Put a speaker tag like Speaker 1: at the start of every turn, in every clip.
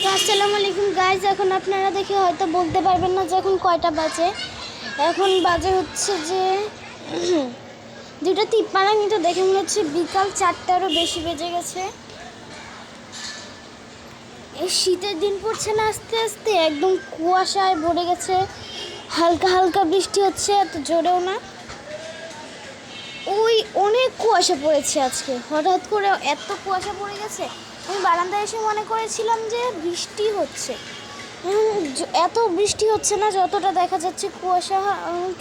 Speaker 1: তো আসসালামু আলাইকুম গাইজ। এখন আপনারা দেখে হয়তো বলতে পারবেন না যে এখন কয়টা বাজে। এখন বাজে হচ্ছে যে 2:53। কিন্তু দেখে মনে হচ্ছে বিকাল 4টারও বেশি বেজে গেছে। এই শীতের দিন পড়ছে না, আস্তে আস্তে একদম কুয়াশায় ভরে গেছে। হালকা হালকা বৃষ্টি হচ্ছে, এত জোরেও না। ওই অনেক কুয়াশা পড়েছে আজকে, হঠাৎ করে এত কুয়াশা পড়ে গেছে। আমি বারান্দায় এসে মনে করেছিলাম যে বৃষ্টি হচ্ছে। এত বৃষ্টি হচ্ছে না, যতটা দেখা যাচ্ছে কুয়াশা।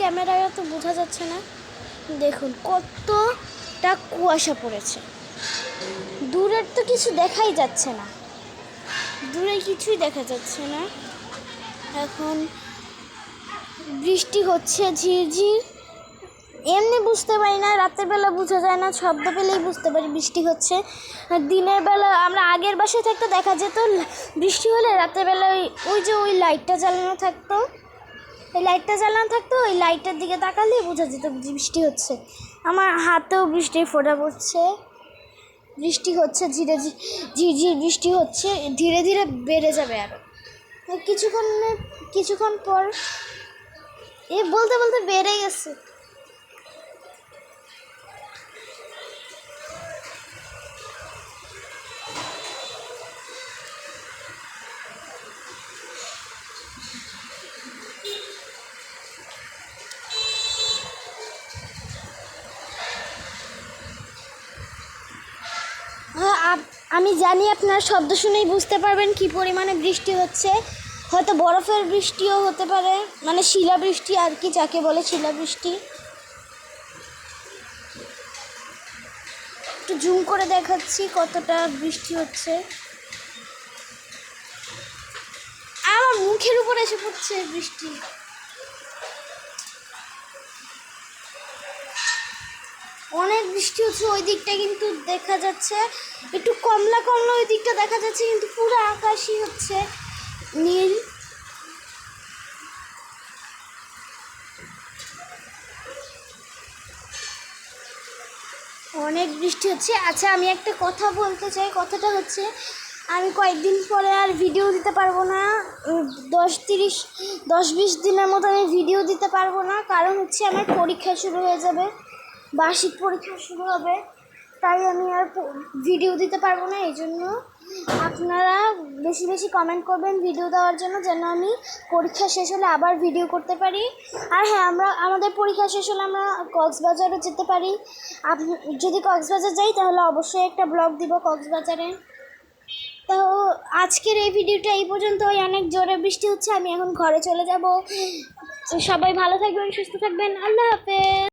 Speaker 1: ক্যামেরায় তো বোঝা যাচ্ছে না। দেখুন কতটা কুয়াশা পড়েছে। দূরের তো কিছু দেখাই যাচ্ছে না, দূরে কিছুই দেখা যাচ্ছে না। এখন বৃষ্টি হচ্ছে ঝিরঝির। এমনি বুঝতে পারি না, রাতের বেলা বোঝা যায় না, শব্দ পেলেই বুঝতে পারি বৃষ্টি হচ্ছে। দিনের বেলা আমরা আগের বাসায় থাকতে দেখা যেত বৃষ্টি হলে রাতের বেলা ওই লাইটটা জ্বালানো থাকতো। ওই লাইটের দিকে তাকালেই বোঝা যেত বৃষ্টি হচ্ছে। আমার হাতেও বৃষ্টির ফোঁটা পড়ছে। বৃষ্টি হচ্ছে ঝিরঝির বৃষ্টি হচ্ছে, ধীরে ধীরে বেড়ে যাবে আরও কিছুক্ষণ পর। বলতে বলতে বেড়ে গেছে। আমি জানি আপনার শব্দ শুনেই বুঝতে পারবেন কি পরিমাণে বৃষ্টি হচ্ছে। হয়তো বরফের বৃষ্টিও হতে পারে, মানে শিলাবৃষ্টি আর কি, যাকে বলে শিলাবৃষ্টি। একটু জুম করে দেখাচ্ছি কতটা বৃষ্টি হচ্ছে। আমার মুখের উপর এসে পড়ছে বৃষ্টি। অনেক বৃষ্টি হচ্ছে ওই দিকটা, কিন্তু দেখা যাচ্ছে একটু কমলা কমলা ওই দিকটা দেখা যাচ্ছে, কিন্তু পুরো আকাশই হচ্ছে নীল। অনেক বৃষ্টি হচ্ছে। আচ্ছা, আমি একটা কথা বলতে চাই। কথাটা হচ্ছে, আমি কয়েকদিন পরে আর ভিডিও দিতে পারবো না। 10-20 দিনের মতো আমি ভিডিও দিতে পারবো না, কারণ হচ্ছে আমার পরীক্ষা শুরু হয়ে যাবে, বার্ষিক পরীক্ষা শুরু হবে। তাই আমি আর ভিডিও দিতে পারবো না। এই জন্য আপনারা বেশি বেশি কমেন্ট করবেন ভিডিও দেওয়ার জন্য, যেন আমি পরীক্ষা শেষ হলে আবার ভিডিও করতে পারি। আর হ্যাঁ, আমাদের পরীক্ষা শেষ হলে আমরা কক্সবাজারও যেতে পারি। যদি কক্সবাজার যাই তাহলে অবশ্যই একটা ব্লগ দিব কক্সবাজারে। তো আজকের এই ভিডিওটা এই পর্যন্তই। অনেক জোরে বৃষ্টি হচ্ছে, আমি এখন ঘরে চলে যাব। সবাই ভালো থাকবেন, সুস্থ থাকবেন। আল্লাহ হাফেজ।